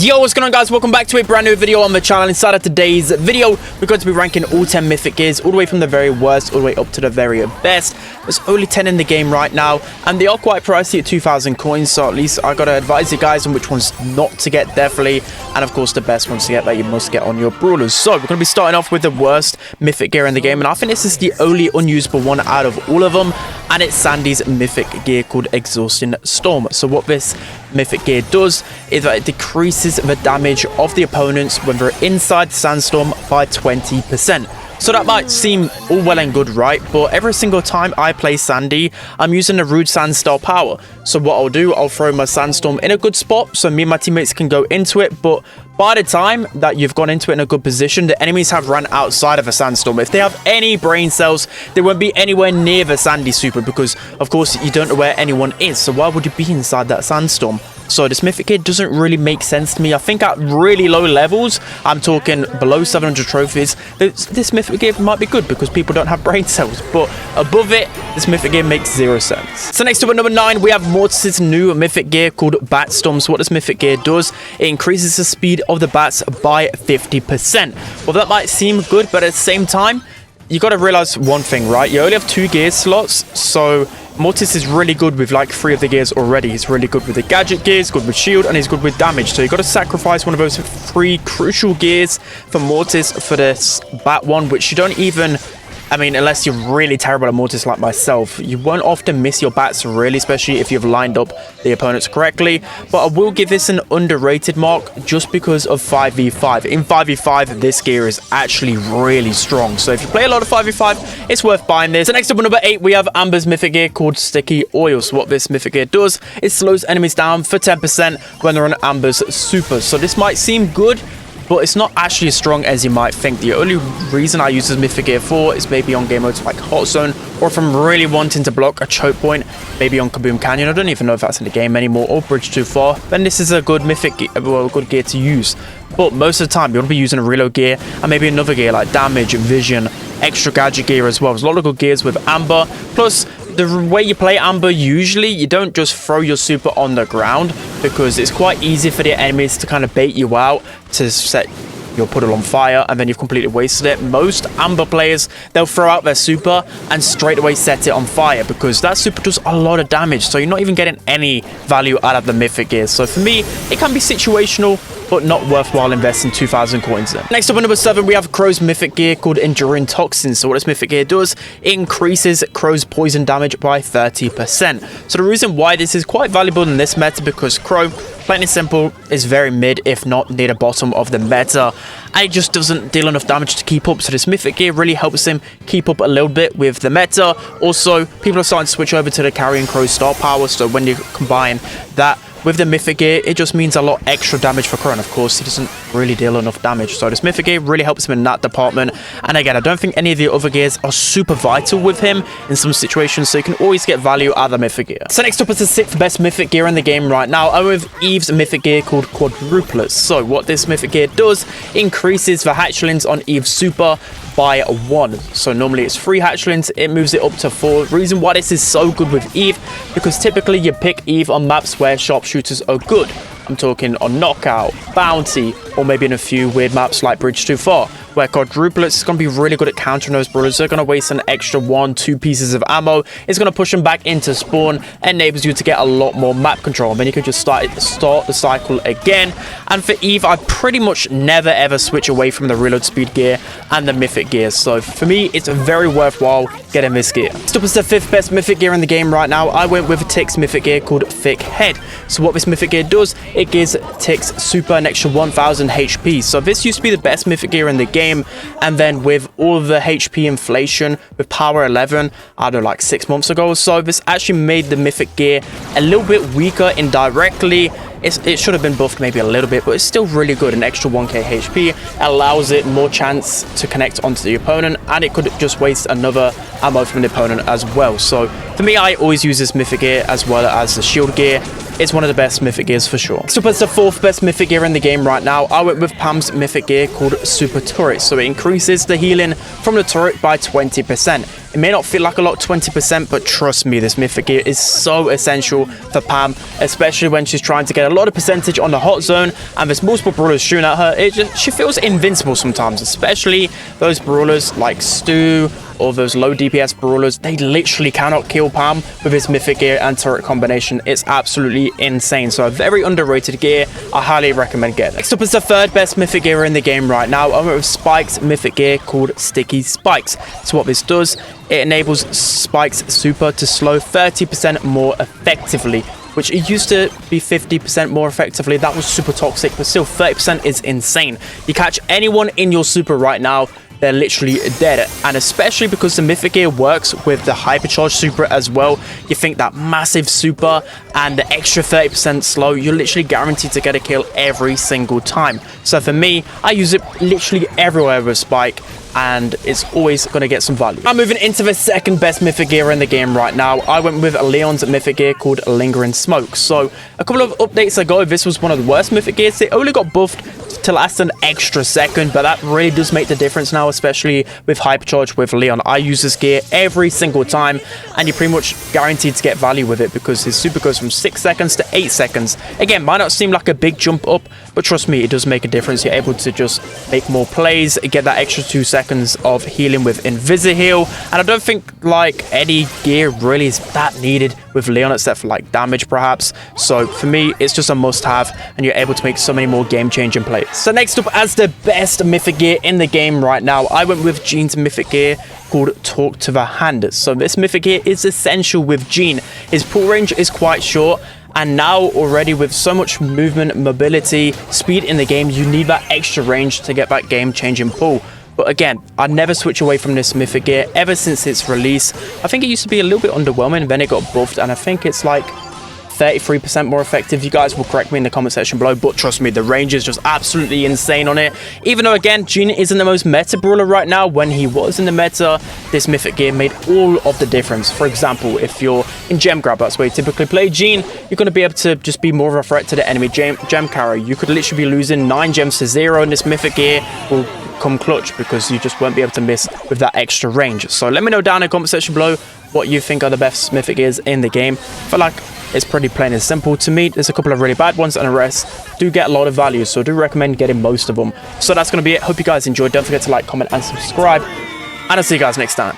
Yo, what's going on, guys? Welcome back to a brand new video on the channel. Inside of today's video, we're going to be ranking all 10 mythic gears, all the way from the very worst all the way up to the very best. There's only 10 in the game right now, and they are quite pricey at 2,000 coins, so at least I gotta advise you guys on which ones not to get, definitely, and of course the best ones to get that you must get on your brawlers. So we're gonna be starting off with the worst mythic gear in the game, and I think this is the only unusable one out of all of them, and it's Sandy's mythic gear called Exhausting Storm. So what this mythic gear does is that it decreases the damage of the opponents when they're inside the sandstorm by 20%. So that might seem all well and good, right? But every single time I play Sandy, I'm using the Rude Sand style power. So what I'll do, I'll throw my sandstorm in a good spot so me and my teammates can go into it. But by the time that you've gone into it in a good position, the enemies have run outside of a sandstorm. If they have any brain cells, they won't be anywhere near the Sandy super because, of course, you don't know where anyone is. So why would you be inside that sandstorm? So this mythic gear doesn't really make sense to me. I think at really low levels, I'm talking below 700 trophies, this mythic gear might be good because people don't have brain cells. But above it, this mythic gear makes zero sense. So next up at number 9, we have Mortis's new mythic gear called Bat Storm. So what this mythic gear does, it increases the speed of the bats by 50%. Well, that might seem good, but at the same time, you got to realize one thing, right? You only have 2 gear slots, so Mortis is really good with like 3 of the gears already. He's really good with the gadget gears, good with shield, and he's good with damage. So you got to sacrifice one of those 3 crucial gears for Mortis for this bat one, which you don't even... I mean, unless you're really terrible at Mortis like myself, you won't often miss your bats, really, especially if you've lined up the opponents correctly. But I will give this an underrated mark just because of 5v5. In 5v5, this gear is actually really strong. So if you play a lot of 5v5, it's worth buying this. So next up at number 8, we have Amber's mythic gear called Sticky Oil. So what this mythic gear does, it slows enemies down for 10% when they're on Amber's super. So this might seem good, but it's not actually as strong as you might think. The only reason I use this mythic gear for is maybe on game modes like Hot Zone, or if I'm really wanting to block a choke point, maybe on Kaboom Canyon. I don't even know if that's in the game anymore, or Bridge Too Far. Then this is a good mythic gear, well, a good gear to use. But most of the time, you want to be using a reload gear and maybe another gear like Damage, Vision, extra gadget gear as well. There's a lot of good gears with Amber. Plus, the way you play Amber, usually you don't just throw your super on the ground because it's quite easy for the enemies to kind of bait you out to set your puddle on fire, and then you've completely wasted it. Most Amber players, they'll throw out their super and straight away set it on fire because that super does a lot of damage, so you're not even getting any value out of the mythic gear. So for me, it can be situational, but not worthwhile investing 2,000 coins in. Next up at number 7, we have Crow's mythic gear called Enduring Toxins. So what this mythic gear does, it increases Crow's poison damage by 30%. So the reason why this is quite valuable in this meta, because Crow, plain and simple, is very mid, if not near the bottom of the meta, and it just doesn't deal enough damage to keep up. So this mythic gear really helps him keep up a little bit with the meta. Also, people are starting to switch over to the Carrying Crow star power, so when you combine that with the mythic gear, it just means a lot extra damage for Crow. And of course, he doesn't really deal enough damage. So this mythic gear really helps him in that department. And again, I don't think any of the other gears are super vital with him in some situations. So you can always get value out of the mythic gear. So next up is the 6th best mythic gear in the game right now. I'm with Eve's mythic gear called Quadruplets. So what this mythic gear does, increases the hatchlings on Eve's super by 1. So normally it's 3 hatchlings, it moves it up to 4. The reason why this is so good with Eve, because typically you pick Eve on maps where sharpshooters are good. I'm talking on Knockout, Bounty, or maybe in a few weird maps like Bridge Too Far, where Quadruplets is going to be really good at countering those brawlers. They're going to waste an extra 1-2 pieces of ammo. It's going to push them back into spawn, enables you to get a lot more map control. And then you can just start the cycle again. And for Eve, I pretty much never ever switch away from the reload speed gear and the mythic gear. So for me, it's very worthwhile getting this gear. Next up is the 5th best mythic gear in the game right now. I went with Tick's mythic gear called Thick Head. So what this mythic gear does, it gives Tick's super an extra 1000 HP. So this used to be the best mythic gear in the game, and then with all of the HP inflation with Power 11, I don't know, like 6 months ago or so, this actually made the mythic gear a little bit weaker indirectly. It should have been buffed maybe a little bit, but it's still really good. An extra 1k HP allows it more chance to connect onto the opponent, and it could just waste another ammo from the opponent as well. So For me, I always use this Mythic Gear as well as the Shield Gear. It's one of the best Mythic Gears for sure. So as the 4th best Mythic Gear in the game right now, I went with Pam's Mythic Gear called Super Turret. So it increases the healing from the turret by 20%. It may not feel like a lot, 20%, but trust me, this Mythic Gear is so essential for Pam, especially when she's trying to get a lot of percentage on the hot zone and there's multiple brawlers shooting at her. She feels invincible sometimes, especially those brawlers like Stu or those low DPS brawlers. They literally cannot kill Pam with his Mythic Gear and turret combination. It's absolutely insane. So a very underrated gear. I highly recommend getting it. Next up is the 3rd best Mythic Gear in the game right now. I went with Spike's Mythic Gear called Sticky Spikes. So what this does, it enables Spike's super to slow 30% more effectively, which it used to be 50% more effectively. That was super toxic, but still 30% is insane. You catch anyone in your super right now, they're literally dead. And especially because the Mythic Gear works with the hypercharged super as well, you think that massive super and the extra 30% slow, you're literally guaranteed to get a kill every single time. So for me, I use it literally everywhere with Spike, and it's always going to get some value. I'm moving into the 2nd best Mythic Gear in the game right now. I went with Leon's Mythic Gear called Lingering Smoke. So a couple of updates ago, this was one of the worst Mythic Gears. They only got buffed to last an extra second, but that really does make the difference now, especially with Hypercharge with Leon. I use this gear every single time, and you're pretty much guaranteed to get value with it because his super goes from 6 seconds to 8 seconds. Again, might not seem like a big jump up, but trust me, it does make a difference. You're able to just make more plays, get that extra 2 seconds of healing with Invisi-Heal, and I don't think like any gear really is that needed with Leon except for like damage perhaps. So for me, it's just a must-have, and you're able to make so many more game-changing plays. So next up, as the best Mythic Gear in the game right now, I went with Jean's Mythic Gear called Talk to the Hand. So this Mythic Gear is essential with Jean. His pull range is quite short, and now already with so much movement, mobility, speed in the game, you need that extra range to get that game-changing pull. But again, I'd never switch away from this Mythic Gear ever since its release. I think it used to be a little bit underwhelming, then it got buffed, and I think it's like 33% more effective. You guys will correct me in the comment section below, but trust me, the range is just absolutely insane on it. Even though, again, Jean isn't the most meta brawler right now, when he was in the meta, this Mythic Gear made all of the difference. For example, if you're in Gem Grab, that's where you typically play Jean, you're going to be able to just be more of a threat to the enemy gem carrier. You could literally be losing 9 gems to 0, and this Mythic Gear will come clutch because you just won't be able to miss with that extra range. So let me know down in the comment section below what you think are the best Mythic Gears in the game. I feel like it's pretty plain and simple. To me, there's a couple of really bad ones, and the rest do get a lot of value, so I do recommend getting most of them. So that's going to be it. Hope you guys enjoyed. Don't forget to like, comment, and subscribe, and I'll see you guys next time.